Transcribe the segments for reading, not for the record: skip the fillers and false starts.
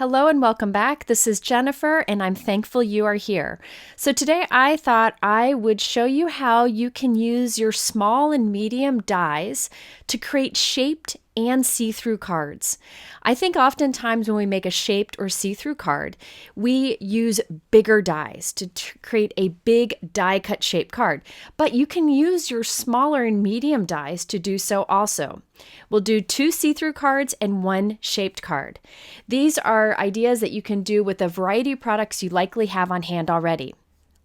Hello and welcome back. This is Jennifer and I'm thankful you are here. So today I thought I would show you how you can use your small and medium dies to create shaped and see-through cards. I think oftentimes when we make a shaped or see-through card, we use bigger dies to create a big die-cut shaped card. But you can use your smaller and medium dies to do so also. We'll do 2 see-through cards and 1 shaped card. These are ideas that you can do with a variety of products you likely have on hand already.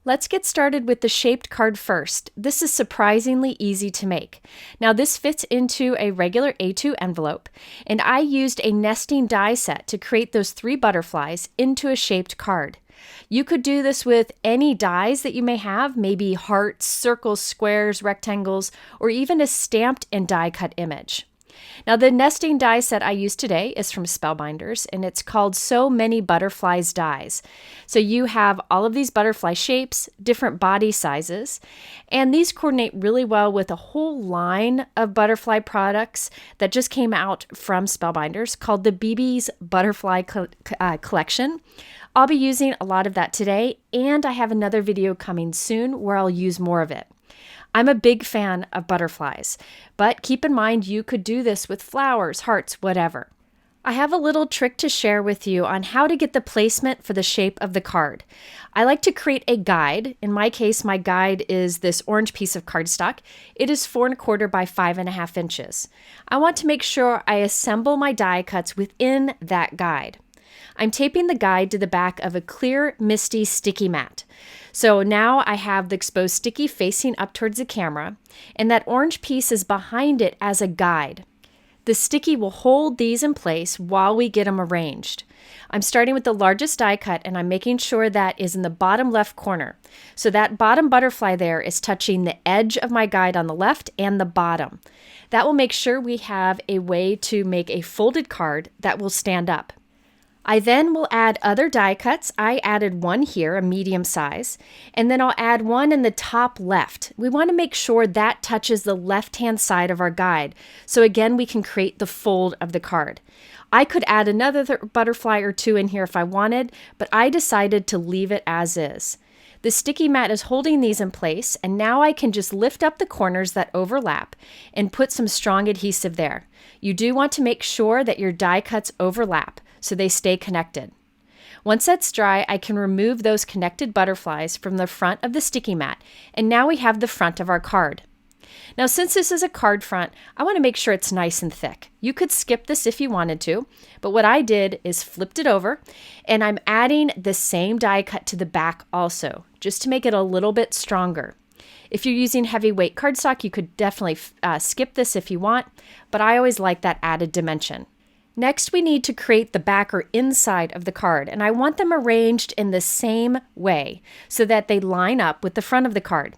Let's get started with the shaped card first. This is surprisingly easy to make. Now this fits into a regular A2 envelope, and I used a nesting die set to create those 3 butterflies into a shaped card. You could do this with any dies that you may have, maybe hearts, circles, squares, rectangles, or even a stamped and die cut image. Now the nesting die set I used today is from Spellbinders, and it's called So Many Butterflies Dies. So you have all of these butterfly shapes, different body sizes, and these coordinate really well with a whole line of butterfly products that just came out from Spellbinders called the Bibi's Butterfly Collection. I'll be using a lot of that today, and I have another video coming soon where I'll use more of it. I'm a big fan of butterflies, but keep in mind you could do this with flowers, hearts, whatever. I have a little trick to share with you on how to get the placement for the shape of the card. I like to create a guide. In my case, my guide is this orange piece of cardstock. It is 4 1/4 by 5.5 inches. I want to make sure I assemble my die cuts within that guide. I'm taping the guide to the back of a clear MISTI Sticky Mat. So now I have the exposed sticky facing up towards the camera, and that orange piece is behind it as a guide. The sticky will hold these in place while we get them arranged. I'm starting with the largest die cut, and I'm making sure that is in the bottom left corner. So that bottom butterfly there is touching the edge of my guide on the left and the bottom. That will make sure we have a way to make a folded card that will stand up. I then will add other die cuts. I added 1 here, a medium size, and then I'll add 1 in the top left. We want to make sure that touches the left-hand side of our guide. So again, we can create the fold of the card. I could add another butterfly or 2 in here if I wanted, but I decided to leave it as is. The sticky mat is holding these in place, and now I can just lift up the corners that overlap and put some strong adhesive there. You do want to make sure that your die cuts overlap so they stay connected. Once that's dry, I can remove those connected butterflies from the front of the sticky mat, and now we have the front of our card. Now, since this is a card front, I want to make sure it's nice and thick. You could skip this if you wanted to, but what I did is flipped it over, and I'm adding the same die cut to the back also, just to make it a little bit stronger. If you're using heavyweight cardstock, you could definitely skip this if you want, but I always like that added dimension. Next, we need to create the back or inside of the card, and I want them arranged in the same way so that they line up with the front of the card.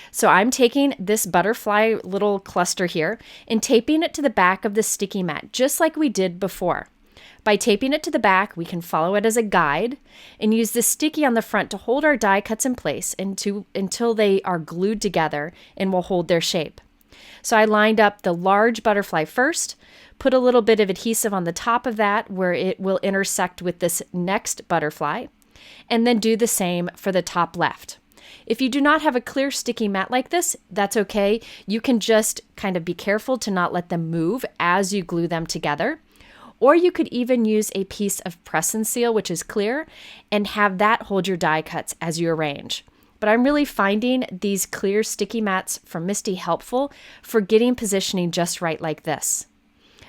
So I'm taking this butterfly little cluster here and taping it to the back of the sticky mat, just like we did before. By taping it to the back, we can follow it as a guide and use the sticky on the front to hold our die cuts in place until they are glued together and will hold their shape. So I lined up the large butterfly first, put a little bit of adhesive on the top of that where it will intersect with this next butterfly, and then do the same for the top left. If you do not have a clear sticky mat like this, that's okay. You can just kind of be careful to not let them move as you glue them together. Or you could even use a piece of press and seal, which is clear, and have that hold your die cuts as you arrange. But I'm really finding these clear sticky mats from MISTI helpful for getting positioning just right like this.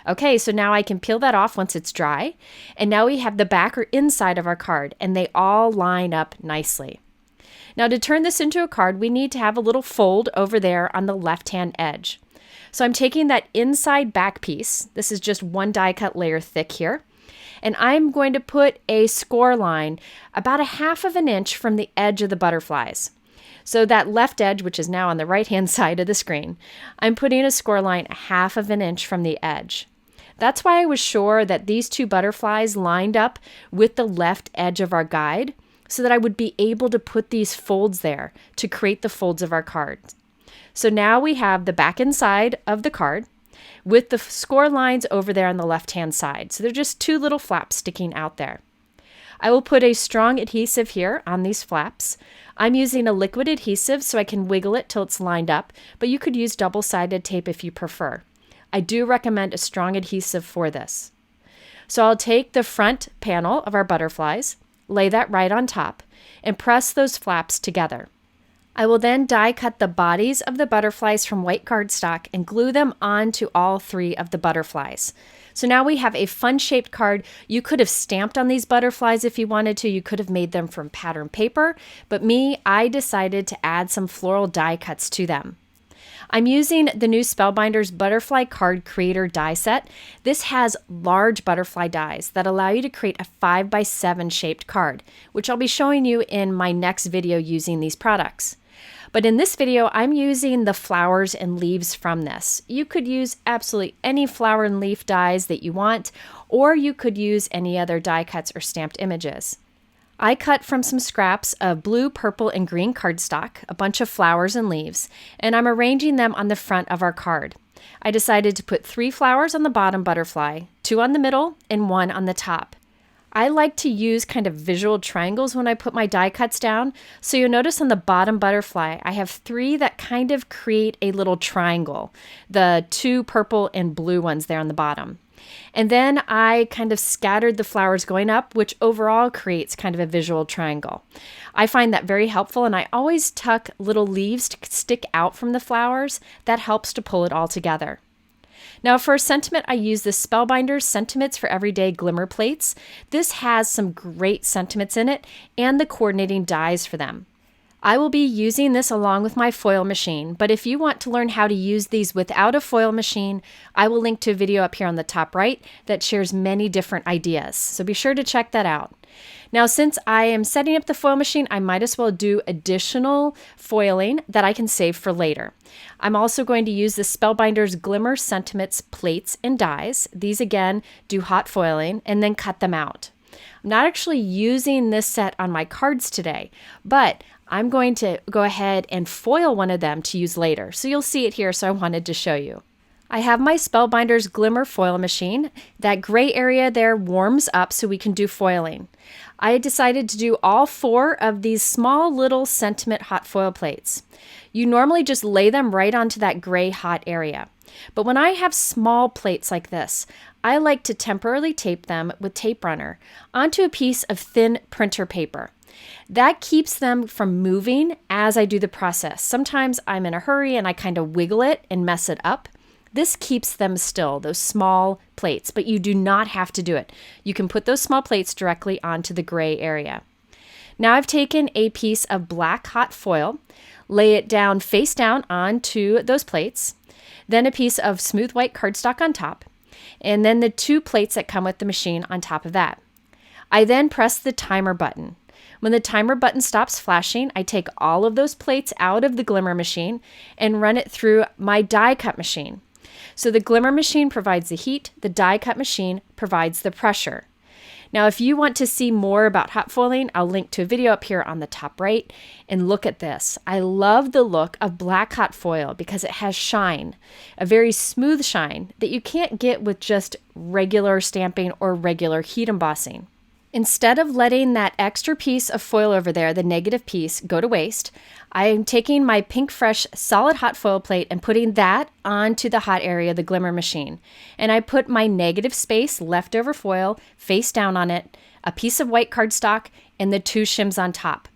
Okay, so now I can peel that off once it's dry, and now we have the back or inside of our card, and they all line up nicely. Now to turn this into a card, we need to have a little fold over there on the left-hand edge. So I'm taking that inside back piece, this is just 1 die cut layer thick here, and I'm going to put a score line about 1/2 inch from the edge of the butterflies. So that left edge, which is now on the right-hand side of the screen, I'm putting a score line 1/2 inch from the edge. That's why I was sure that these 2 butterflies lined up with the left edge of our guide so that I would be able to put these folds there to create the folds of our card. So now we have the back and side of the card with the score lines over there on the left-hand side. So they're just 2 little flaps sticking out there. I will put a strong adhesive here on these flaps. I'm using a liquid adhesive so I can wiggle it till it's lined up, but you could use double-sided tape if you prefer. I do recommend a strong adhesive for this. So I'll take the front panel of our butterflies, lay that right on top, and press those flaps together. I will then die cut the bodies of the butterflies from white cardstock and glue them onto all 3 of the butterflies. So now we have a fun-shaped card. You could have stamped on these butterflies if you wanted to. You could have made them from pattern paper, but I decided to add some floral die cuts to them. I'm using the new Spellbinders Butterfly Card Creator die set. This has large butterfly dies that allow you to create a 5x7 shaped card, which I'll be showing you in my next video using these products. But in this video, I'm using the flowers and leaves from this. You could use absolutely any flower and leaf dies that you want, or you could use any other die cuts or stamped images. I cut from some scraps of blue, purple, and green cardstock, a bunch of flowers and leaves, and I'm arranging them on the front of our card. I decided to put 3 flowers on the bottom butterfly, 2 on the middle, and 1 on the top. I like to use kind of visual triangles when I put my die cuts down. So you'll notice on the bottom butterfly, I have 3 that kind of create a little triangle, the 2 purple and blue ones there on the bottom. And then I kind of scattered the flowers going up, which overall creates kind of a visual triangle. I find that very helpful, and I always tuck little leaves to stick out from the flowers. That helps to pull it all together. Now for a sentiment, I use the Spellbinders Sentiments for Everyday Glimmer Plates. This has some great sentiments in it and the coordinating dies for them. I will be using this along with my foil machine, but if you want to learn how to use these without a foil machine, I will link to a video up here on the top right that shares many different ideas, so be sure to check that out. Now, since I am setting up the foil machine, I might as well do additional foiling that I can save for later. I'm also going to use the Spellbinders Glimmer Sentiments plates and dies. These again do hot foiling and then cut them out. I'm not actually using this set on my cards today, but I'm going to go ahead and foil one of them to use later. So you'll see it here, so I wanted to show you. I have my Spellbinders Glimmer foil machine. That gray area there warms up so we can do foiling. I decided to do all 4 of these small little sentiment hot foil plates. You normally just lay them right onto that gray hot area. But when I have small plates like this, I like to temporarily tape them with tape runner onto a piece of thin printer paper. That keeps them from moving as I do the process. Sometimes I'm in a hurry and I kind of wiggle it and mess it up. This keeps them still, those small plates, but you do not have to do it. You can put those small plates directly onto the gray area. Now I've taken a piece of black hot foil, lay it down face down onto those plates, then a piece of smooth white cardstock on top, and then the 2 plates that come with the machine on top of that. I then press the timer button. When the timer button stops flashing, I take all of those plates out of the Glimmer machine and run it through my die cut machine. So the Glimmer machine provides the heat, the die cut machine provides the pressure. Now, if you want to see more about hot foiling, I'll link to a video up here on the top right. And look at this. I love the look of black hot foil because it has shine, a very smooth shine that you can't get with just regular stamping or regular heat embossing. Instead of letting that extra piece of foil over there, the negative piece, go to waste, I'm taking my Pinkfresh solid hot foil plate and putting that onto the hot area of the Glimmer machine. And I put my negative space leftover foil face down on it, a piece of white cardstock, and the 2 shims on top.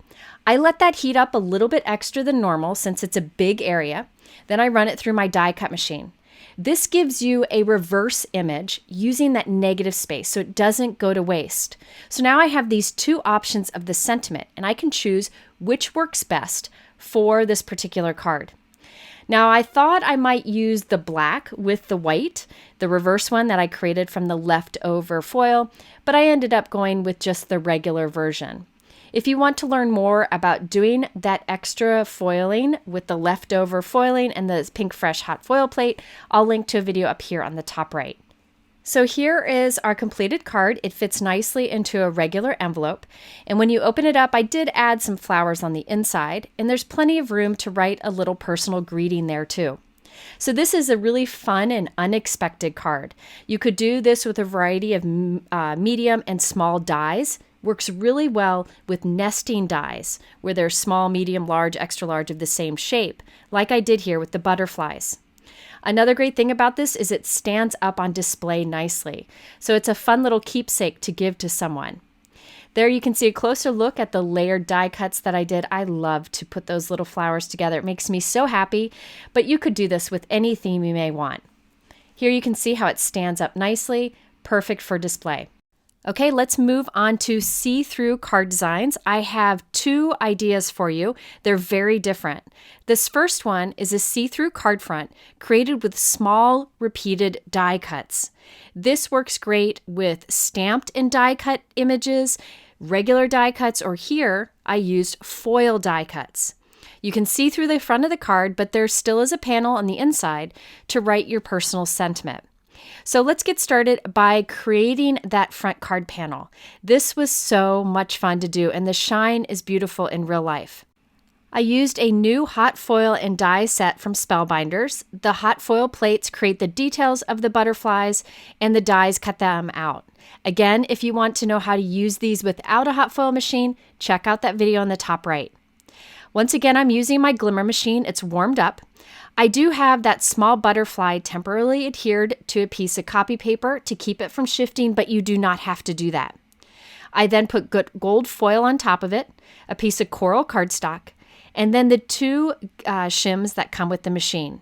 I let that heat up a little bit extra than normal since it's a big area. Then I run it through my die cut machine. This gives you a reverse image using that negative space so it doesn't go to waste. So now I have these 2 options of the sentiment and I can choose which works best for this particular card. Now I thought I might use the black with the white, the reverse one that I created from the leftover foil, but I ended up going with just the regular version. If you want to learn more about doing that extra foiling with the leftover foiling and the Pinkfresh hot foil plate, I'll link to a video up here on the top right. So here is our completed card. It fits nicely into a regular envelope. And when you open it up, I did add some flowers on the inside, and there's plenty of room to write a little personal greeting there too. So this is a really fun and unexpected card. You could do this with a variety of medium and small dies, works really well with nesting dies, where they're small, medium, large, extra large of the same shape, like I did here with the butterflies. Another great thing about this is it stands up on display nicely, so it's a fun little keepsake to give to someone. There you can see a closer look at the layered die cuts that I did. I love to put those little flowers together. It makes me so happy, but you could do this with any theme you may want. Here you can see how it stands up nicely, perfect for display. Okay, let's move on to see-through card designs. I have 2 ideas for you. They're very different. This first one is a see-through card front created with small repeated die cuts. This works great with stamped and die cut images, regular die cuts, or here I used foil die cuts. You can see through the front of the card, but there still is a panel on the inside to write your personal sentiment. So let's get started by creating that front card panel. This was so much fun to do, and the shine is beautiful in real life. I used a new hot foil and die set from Spellbinders. The hot foil plates create the details of the butterflies, and the dies cut them out. Again, if you want to know how to use these without a hot foil machine, check out that video on the top right. Once again, I'm using my Glimmer machine. It's warmed up. I do have that small butterfly temporarily adhered to a piece of copy paper to keep it from shifting, but you do not have to do that. I then put gold foil on top of it, a piece of coral cardstock, and then the 2 shims that come with the machine.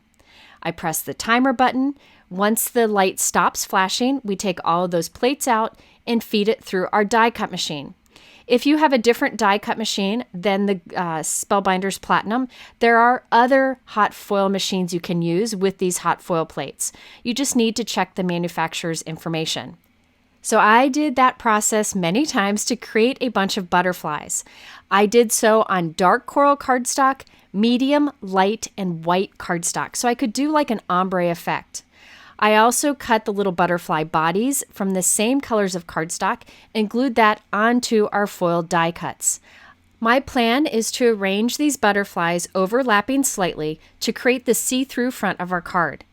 I press the timer button. Once the light stops flashing, we take all of those plates out and feed it through our die cut machine. If you have a different die cut machine than the Spellbinders Platinum, there are other hot foil machines you can use with these hot foil plates. You just need to check the manufacturer's information. So I did that process many times to create a bunch of butterflies. I did so on dark coral cardstock, medium, light, and white cardstock, so I could do like an ombre effect. I also cut the little butterfly bodies from the same colors of cardstock and glued that onto our foil die cuts. My plan is to arrange these butterflies overlapping slightly to create the see-through front of our card.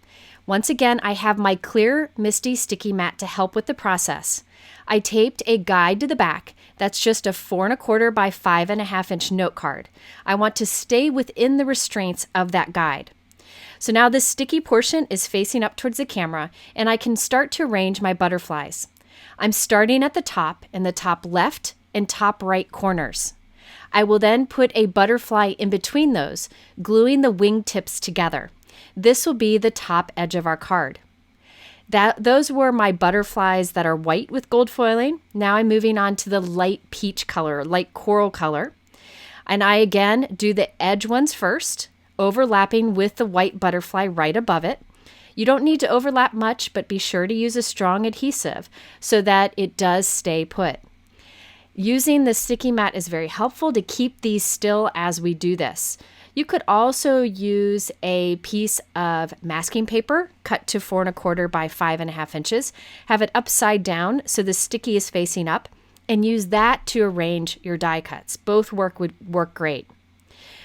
Once again, I have my clear MISTI Sticky Mat to help with the process. I taped a guide to the back. That's just a 4 1/4 by 5.5 inch note card. I want to stay within the restraints of that guide. So now this sticky portion is facing up towards the camera, and I can start to arrange my butterflies. I'm starting at the top in the top left and top right corners. I will then put a butterfly in between those, gluing the wing tips together. This will be the top edge of our card. Those were my butterflies that are white with gold foiling. Now I'm moving on to the light peach color, light coral color. And I again do the edge ones first, overlapping with the white butterfly right above it. You don't need to overlap much, but be sure to use a strong adhesive so that it does stay put. Using the sticky mat is very helpful to keep these still as we do this. You could also use a piece of masking paper cut to 4 1/4 by 5.5 inches, have it upside down so the sticky is facing up, and use that to arrange your die cuts. Both would work great.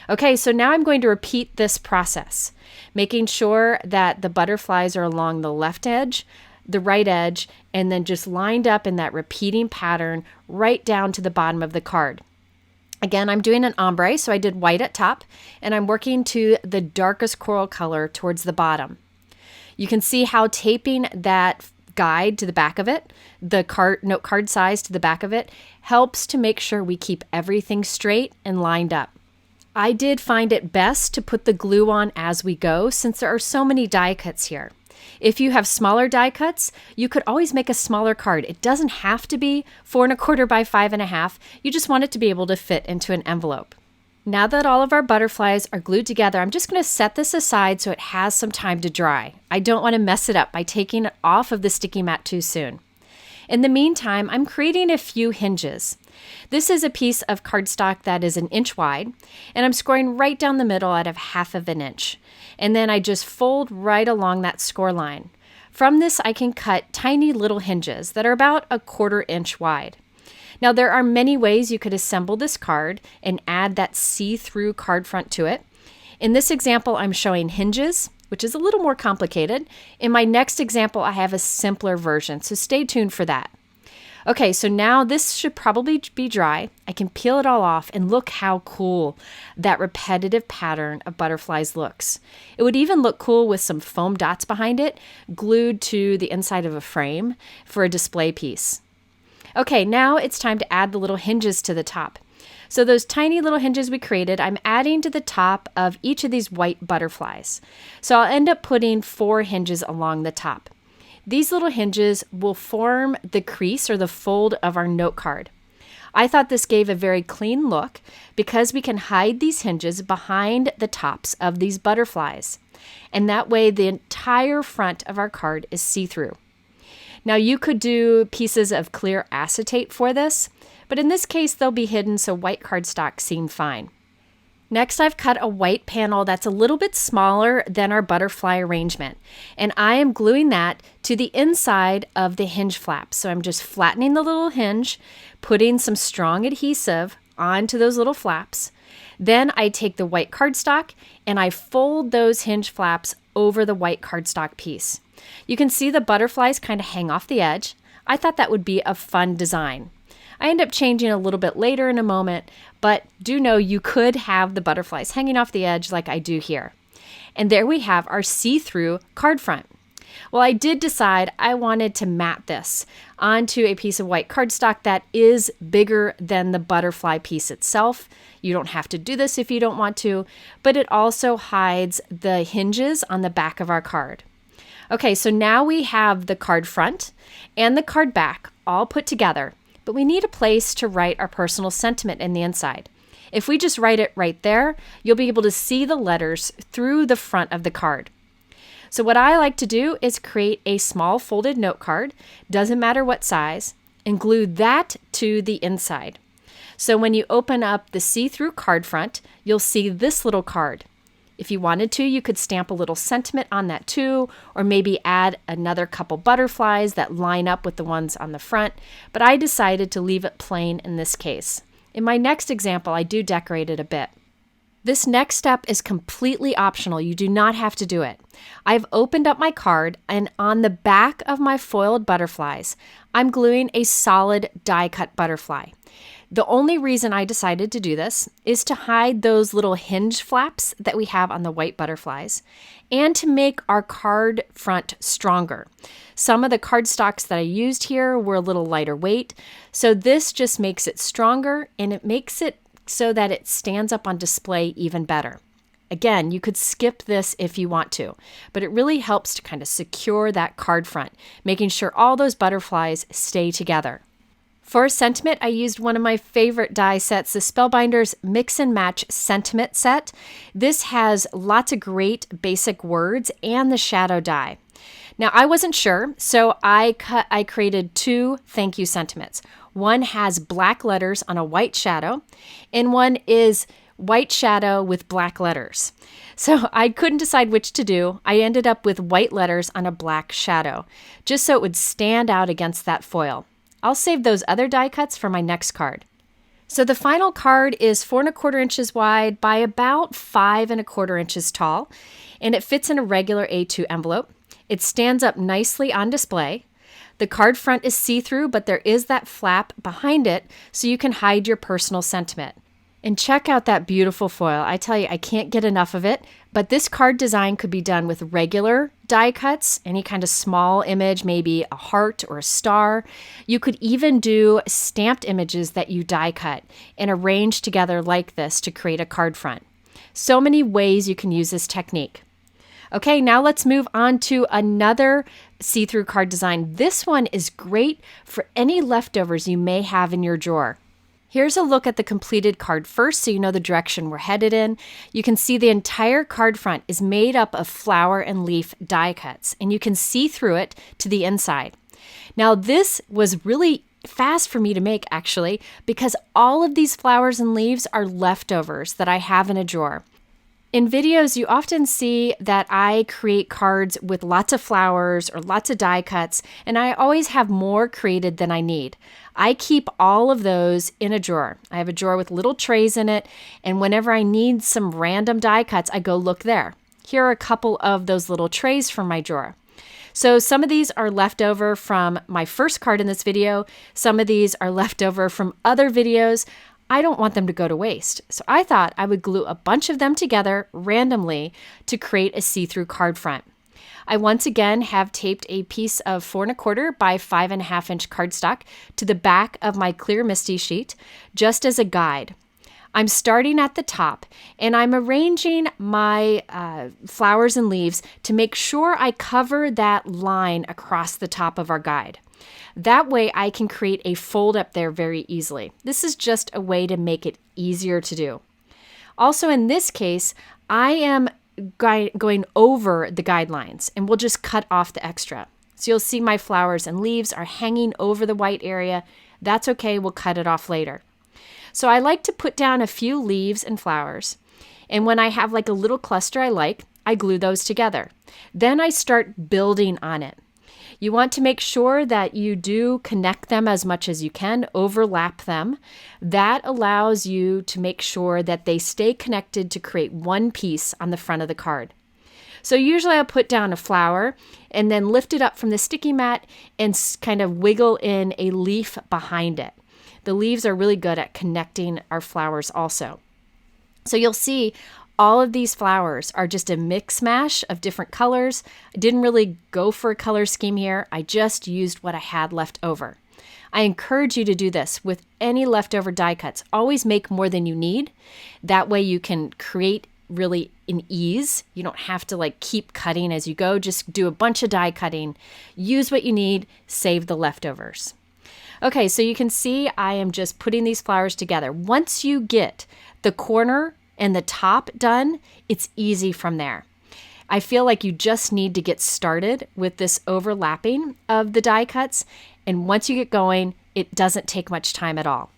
Okay, so now I'm going to repeat this process, making sure that the butterflies are along the left edge, the right edge, and then just lined up in that repeating pattern right down to the bottom of the card. Again, I'm doing an ombre, so I did white at top, and I'm working to the darkest coral color towards the bottom. You can see how taping that guide to the back of it, the note card size to the back of it, helps to make sure we keep everything straight and lined up. I did find it best to put the glue on as we go since there are so many die cuts here. If you have smaller die cuts, you could always make a smaller card. It doesn't have to be 4 1/4 by 5.5. You just want it to be able to fit into an envelope. Now that all of our butterflies are glued together, I'm just going to set this aside so it has some time to dry. I don't want to mess it up by taking it off of the sticky mat too soon. In the meantime, I'm creating a few hinges. This is a piece of cardstock that is 1 inch wide, and I'm scoring right down the middle out of 1/2 inch. And then I just fold right along that score line. From this, I can cut tiny little hinges that are about 1/4 inch wide. Now, there are many ways you could assemble this card and add that see-through card front to it. In this example, I'm showing hinges, which is a little more complicated. In my next example, I have a simpler version, so stay tuned for that. Okay, so now this should probably be dry. I can peel it all off and look how cool that repetitive pattern of butterflies looks. It would even look cool with some foam dots behind it, glued to the inside of a frame for a display piece. Okay, now it's time to add the little hinges to the top. So those tiny little hinges we created, I'm adding to the top of each of these white butterflies. So I'll end up putting 4 hinges along the top. These little hinges will form the crease or the fold of our note card. I thought this gave a very clean look because we can hide these hinges behind the tops of these butterflies. And that way the entire front of our card is see-through. Now you could do pieces of clear acetate for this, but in this case they'll be hidden so white cardstock seemed fine. Next, I've cut a white panel that's a little bit smaller than our butterfly arrangement, and I am gluing that to the inside of the hinge flap. So I'm just flattening the little hinge, putting some strong adhesive onto those little flaps. Then I take the white cardstock and I fold those hinge flaps over the white cardstock piece. You can see the butterflies kind of hang off the edge. I thought that would be a fun design. I end up changing a little bit later in a moment, but do know you could have the butterflies hanging off the edge like I do here. And there we have our see-through card front. Well, I did decide I wanted to mat this onto a piece of white cardstock that is bigger than the butterfly piece itself. You don't have to do this if you don't want to, but it also hides the hinges on the back of our card. Okay, so now we have the card front and the card back all put together. But we need a place to write our personal sentiment in the inside. If we just write it right there, you'll be able to see the letters through the front of the card. So what I like to do is create a small folded note card, doesn't matter what size, and glue that to the inside. So when you open up the see-through card front, you'll see this little card. If you wanted to, you could stamp a little sentiment on that too, or maybe add another couple butterflies that line up with the ones on the front, but I decided to leave it plain in this case. In my next example, I do decorate it a bit. This next step is completely optional. You do not have to do it. I've opened up my card, and on the back of my foiled butterflies, I'm gluing a solid die-cut butterfly. The only reason I decided to do this is to hide those little hinge flaps that we have on the white butterflies and to make our card front stronger. Some of the cardstocks that I used here were a little lighter weight, so this just makes it stronger and it makes it so that it stands up on display even better. Again, you could skip this if you want to, but it really helps to kind of secure that card front, making sure all those butterflies stay together. For sentiment, I used one of my favorite die sets, the Spellbinders Mix and Match Sentiment Set. This has lots of great basic words and the shadow die. Now, I wasn't sure, so I created 2 thank you sentiments. One has black letters on a white shadow, and one is white shadow with black letters. So I couldn't decide which to do. I ended up with white letters on a black shadow, just so it would stand out against that foil. I'll save those other die cuts for my next card. So the final card is 4 1/4 inches wide by about 5 1/4 inches tall, and it fits in a regular A2 envelope. It stands up nicely on display. The card front is see-through, but there is that flap behind it so you can hide your personal sentiment. And check out that beautiful foil. I tell you, I can't get enough of it, but this card design could be done with regular die cuts, any kind of small image, maybe a heart or a star. You could even do stamped images that you die cut and arrange together like this to create a card front. So many ways you can use this technique. Okay, now let's move on to another see-through card design. This one is great for any leftovers you may have in your drawer. Here's a look at the completed card first so you know the direction we're headed in. You can see the entire card front is made up of flower and leaf die cuts, and you can see through it to the inside. Now this was really fast for me to make actually because all of these flowers and leaves are leftovers that I have in a drawer. In videos, you often see that I create cards with lots of flowers or lots of die cuts, and I always have more created than I need. I keep all of those in a drawer. I have a drawer with little trays in it, and whenever I need some random die cuts, I go look there. Here are a couple of those little trays from my drawer. So some of these are left over from my first card in this video. Some of these are left over from other videos. I don't want them to go to waste. So I thought I would glue a bunch of them together randomly to create a see-through card front. I once again have taped a piece of 4 1/4 by 5.5 inch cardstock to the back of my clear MISTI sheet, just as a guide. I'm starting at the top and I'm arranging my flowers and leaves to make sure I cover that line across the top of our guide. That way I can create a fold up there very easily. This is just a way to make it easier to do. Also in this case, I am going over the guidelines and we'll just cut off the extra. So you'll see my flowers and leaves are hanging over the white area. That's okay, we'll cut it off later. So I like to put down a few leaves and flowers. And when I have like a little cluster I glue those together. Then I start building on it. You want to make sure that you do connect them as much as you can, overlap them. That allows you to make sure that they stay connected to create one piece on the front of the card. So usually I'll put down a flower and then lift it up from the sticky mat and kind of wiggle in a leaf behind it. The leaves are really good at connecting our flowers also. So you'll see all of these flowers are just a mix mash of different colors. I didn't really go for a color scheme here. I just used what I had left over. I encourage you to do this with any leftover die cuts. Always make more than you need. That way you can create really in ease. You don't have to like keep cutting as you go. Just do a bunch of die cutting. Use what you need. Save the leftovers. Okay, so you can see I am just putting these flowers together. Once you get the corner and the top done, it's easy from there. I feel like you just need to get started with this overlapping of the die cuts, and once you get going, it doesn't take much time at all.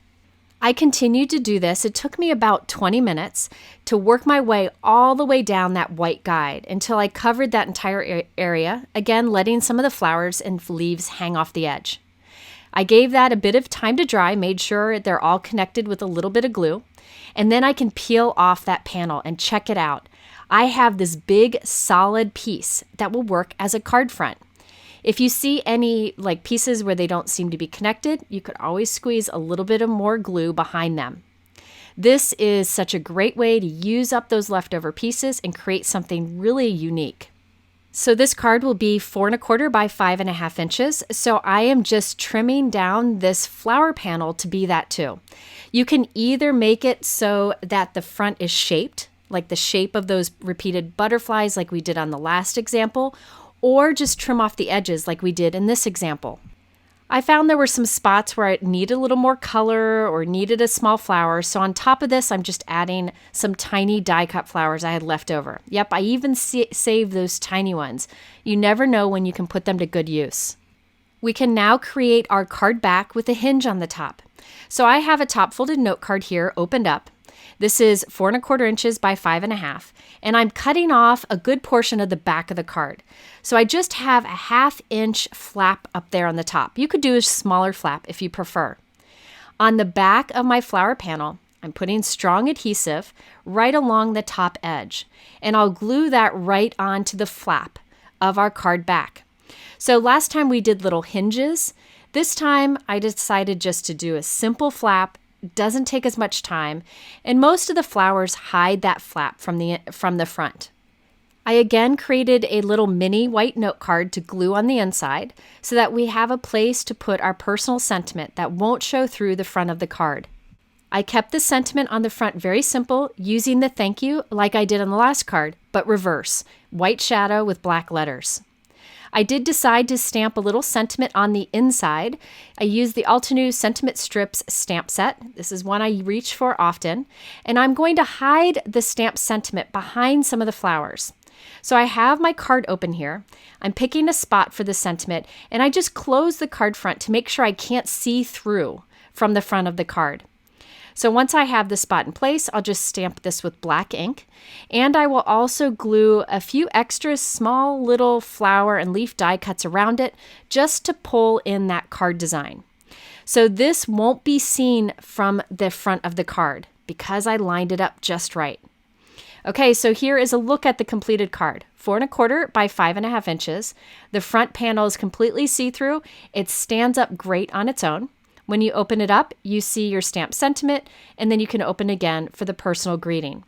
I continued to do this. It took me about 20 minutes to work my way all the way down that white guide until I covered that entire area, again letting some of the flowers and leaves hang off the edge. I gave that a bit of time to dry, made sure they're all connected with a little bit of glue, and then I can peel off that panel and check it out. I have this big solid piece that will work as a card front. If you see any like pieces where they don't seem to be connected, you could always squeeze a little bit of more glue behind them. This is such a great way to use up those leftover pieces and create something really unique. So this card will be 4 1/4 by 5.5 inches. So I am just trimming down this flower panel to be that too. You can either make it so that the front is shaped, like the shape of those repeated butterflies like we did on the last example, or just trim off the edges like we did in this example. I found there were some spots where it needed a little more color or needed a small flower. So on top of this, I'm just adding some tiny die cut flowers I had left over. Yep, I even saved those tiny ones. You never know when you can put them to good use. We can now create our card back with a hinge on the top. So I have a top folded note card here opened up. This is 4 1/4 inches by 5.5, and I'm cutting off a good portion of the back of the card. So I just have a 1/2 inch flap up there on the top. You could do a smaller flap if you prefer. On the back of my flower panel, I'm putting strong adhesive right along the top edge, and I'll glue that right onto the flap of our card back. So last time we did little hinges. This time I decided just to do a simple flap. Doesn't take as much time, and most of the flowers hide that flap from the front. I again created a little mini white note card to glue on the inside so that we have a place to put our personal sentiment that won't show through the front of the card. I kept the sentiment on the front very simple, using the thank you like I did on the last card, but reverse, white shadow with black letters. I did decide to stamp a little sentiment on the inside. I used the Altenew Sentiment Strips stamp set. This is one I reach for often. And I'm going to hide the stamped sentiment behind some of the flowers. So I have my card open here. I'm picking a spot for the sentiment, and I just close the card front to make sure I can't see through from the front of the card. So once I have the spot in place, I'll just stamp this with black ink, and I will also glue a few extra small little flower and leaf die cuts around it just to pull in that card design. So this won't be seen from the front of the card because I lined it up just right. Okay, so here is a look at the completed card. 4¼ by 5½ inches. The front panel is completely see-through. It stands up great on its own. When you open it up, you see your stamp sentiment, and then you can open again for the personal greeting.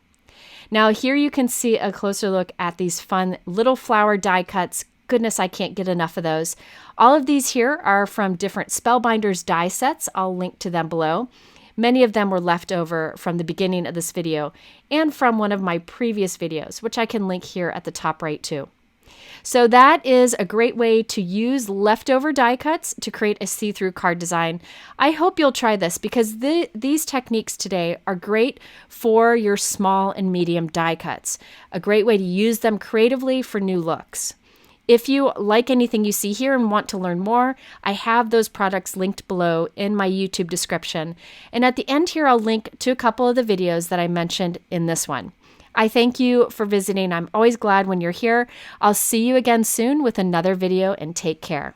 Now here you can see a closer look at these fun little flower die cuts. Goodness, I can't get enough of those. All of these here are from different Spellbinders die sets. I'll link to them below. Many of them were left over from the beginning of this video and from one of my previous videos, which I can link here at the top right too. So that is a great way to use leftover die cuts to create a see-through card design. I hope you'll try this because these techniques today are great for your small and medium die cuts. A great way to use them creatively for new looks. If you like anything you see here and want to learn more, I have those products linked below in my YouTube description. And at the end here, I'll link to a couple of the videos that I mentioned in this one. I thank you for visiting. I'm always glad when you're here. I'll see you again soon with another video, and take care.